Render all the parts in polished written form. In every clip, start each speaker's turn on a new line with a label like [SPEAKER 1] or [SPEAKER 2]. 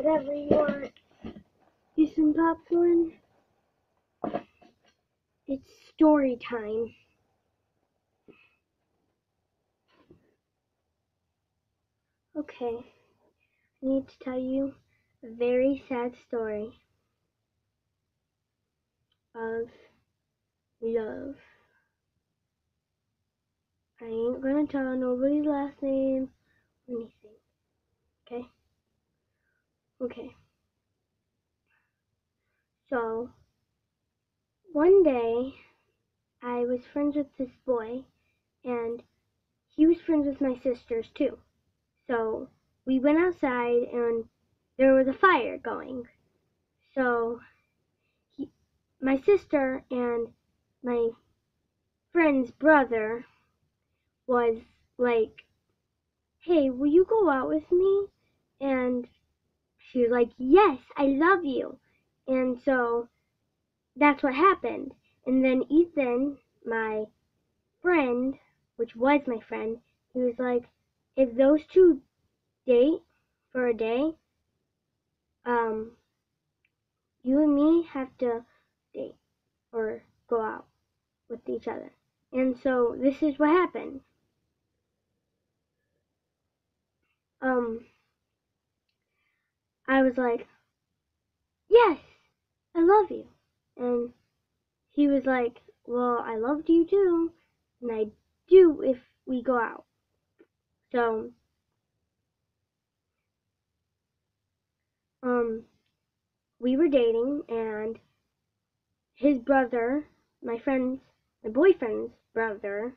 [SPEAKER 1] whatever you want. Get some popcorn. It's story time. Okay, I need to tell you a very sad story of love. I ain't gonna tell nobody's last name or anything. Okay? Okay. So, one day, I was friends with this boy, and he was friends with my sisters too. So, we went outside, and there was a fire going. So, my sister and my friend's brother was like, hey, will you go out with me? And she was like, yes, I love you. And so that's what happened. And then Ethan, my friend, which was my friend, he was like, if those two date for a day, you and me have to date or go out with each other. And so this is what happened. I was like, yes, I love you. And he was like, well, I loved you too, and I do if we go out. So, we were dating, and his brother, my boyfriend's brother,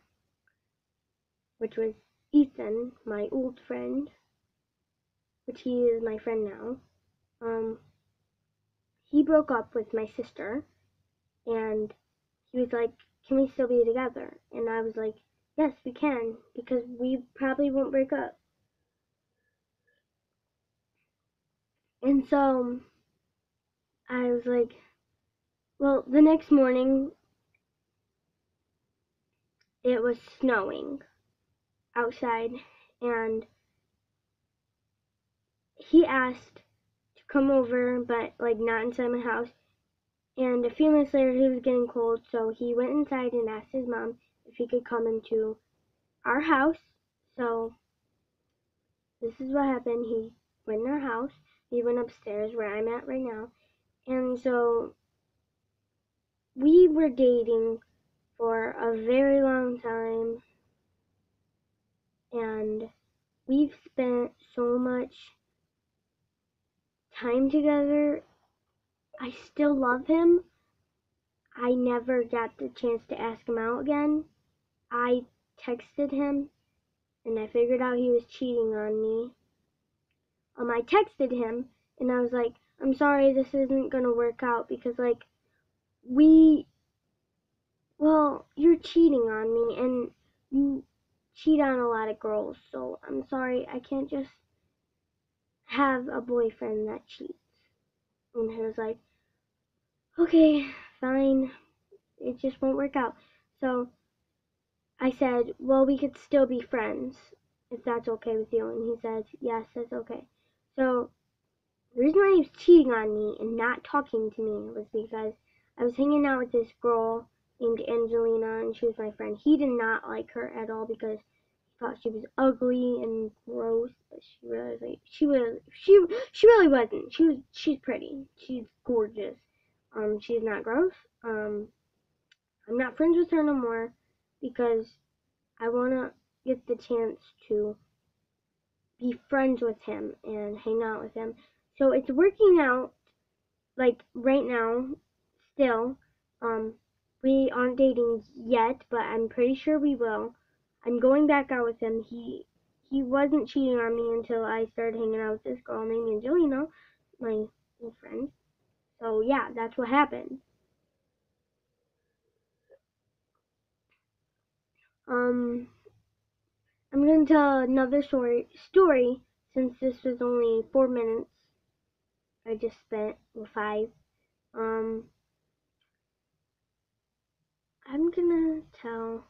[SPEAKER 1] which was Ethan, my old friend, which he is my friend now, he broke up with my sister, and he was like, can we still be together? And I was like, yes, we can, because we probably won't break up. And so I was like, well, the next morning it was snowing outside, and he asked to come over, but like not inside my house. And a few minutes later, he was getting cold, so he went inside and asked his mom if he could come into our house. So this is what happened. He went in our house. He went upstairs where I'm at right now. And so we were dating for a very long time, and we've spent so much time together. I still love him. I never got the chance to ask him out again. I texted him, and I figured out he was cheating on me. I texted him, and I was like, I'm sorry, this isn't gonna work out because, like, you're cheating on me, and you cheat on a lot of girls, so I'm sorry, I can't just have a boyfriend that cheats. And he was like, okay, fine, it just won't work out. So I said, well, we could still be friends, if that's okay with you. And he said, yes, that's okay. So the reason why he was cheating on me and not talking to me was because I was hanging out with this girl named Angelina, and she was my friend. He did not like her at all because he thought she was ugly and gross, but she really wasn't. She's pretty. She's gorgeous. She's not gross. I'm not friends with her no more because I want to get the chance to be friends with him and hang out with him. So it's working out, like, right now, still. We aren't dating yet, but I'm pretty sure we will. I'm going back out with him. He wasn't cheating on me until I started hanging out with this girl named Angelina, my new friend. So yeah, that's what happened. I'm gonna tell another story since this was only 4 minutes. I just spent 5. I'm gonna tell,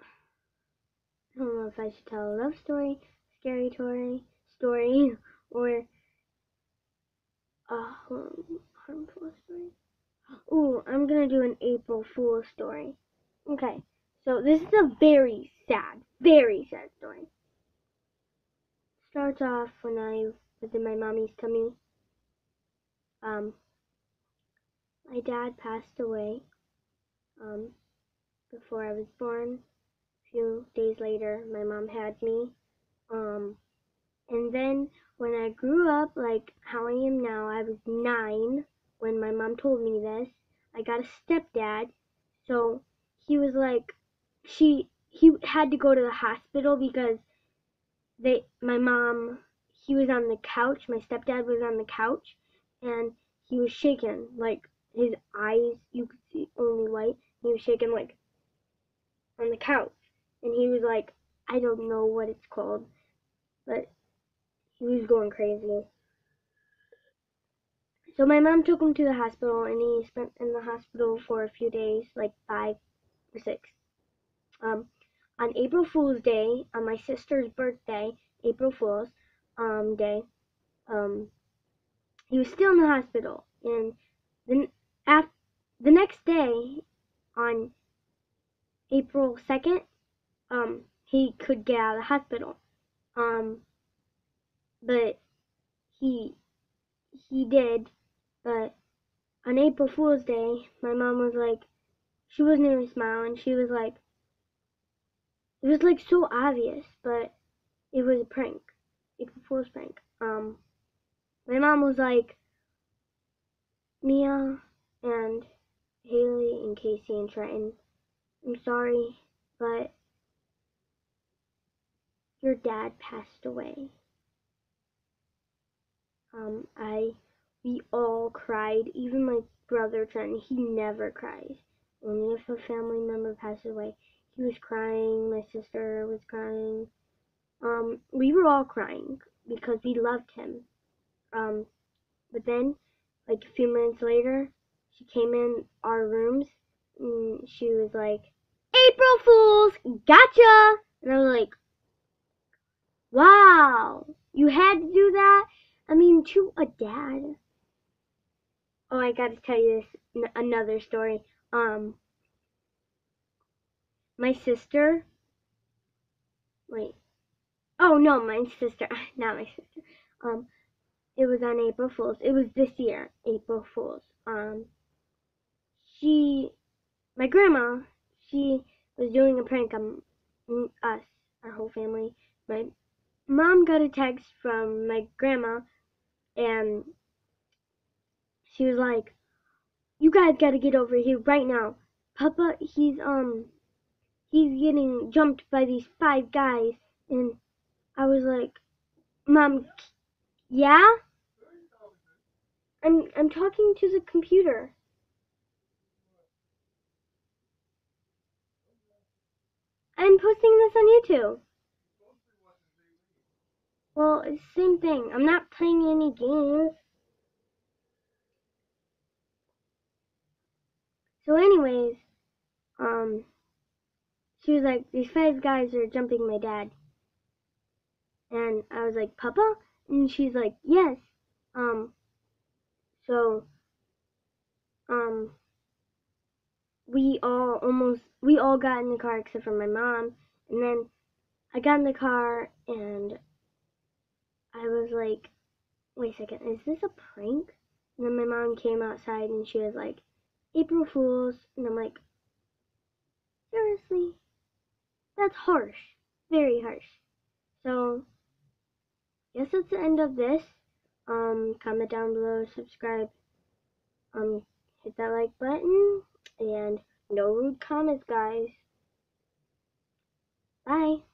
[SPEAKER 1] I don't know if I should tell a love story, scary story, story or a harmful story. Ooh, I'm gonna do an April Fool's story. Okay, so this is a very sad story. Starts off when I was in my mommy's tummy. My dad passed away before I was born. A few days later, my mom had me. And then when I grew up, like how I am now, I was 9 when my mom told me this. I got a stepdad, so he was like, he had to go to the hospital because he was on the couch, my stepdad was on the couch, and he was shaking, like his eyes, you could see only white. He was shaking like on the couch, and he was like, I don't know what it's called, but he was going crazy. So my mom took him to the hospital, and he spent in the hospital for a few days, like 5 or 6. On April Fool's Day, on my sister's birthday, April Fool's Day, he was still in the hospital, and then the next day, on April 2nd, he could get out of the hospital. But he did, but on April Fool's Day, my mom was like, she wasn't even smiling. She was like, it was like so obvious, but it was a prank, April Fool's prank. My mom was like, Mia and Haley and Casey and Trenton, I'm sorry, but your dad passed away. We all cried, even my brother Trenton, he never cries. Only if a family member passes away. He was crying, my sister was crying. We were all crying because we loved him. But then, like a few minutes later, she came in our rooms and she was like, April Fools, gotcha! And I was like, wow, you had to do that? I mean, to a dad. Oh, I gotta tell you this, another story. My sister, wait, oh no, my sister, not my sister. It was on April Fool's. It was this year, April Fool's. My grandma, she was doing a prank on us, our whole family. My mom got a text from my grandma, and she was like, "You guys gotta get over here right now. Papa, he's getting jumped by these 5 guys." And I was like, "Mom, yeah? I'm talking to the computer." I'm posting this on YouTube. Well, it's the same thing. I'm not playing any games. So anyways, she was like, these 5 guys are jumping my dad. And I was like, Papa? And she's like, yes. So, we all got in the car except for my mom. And then I got in the car and I was like, wait a second, is this a prank? And then my mom came outside and she was like, April Fools. And I'm like, seriously? That's harsh. Very harsh. So, guess that's the end of this. Comment down below, subscribe, hit that like button, and no rude comments, guys. Bye.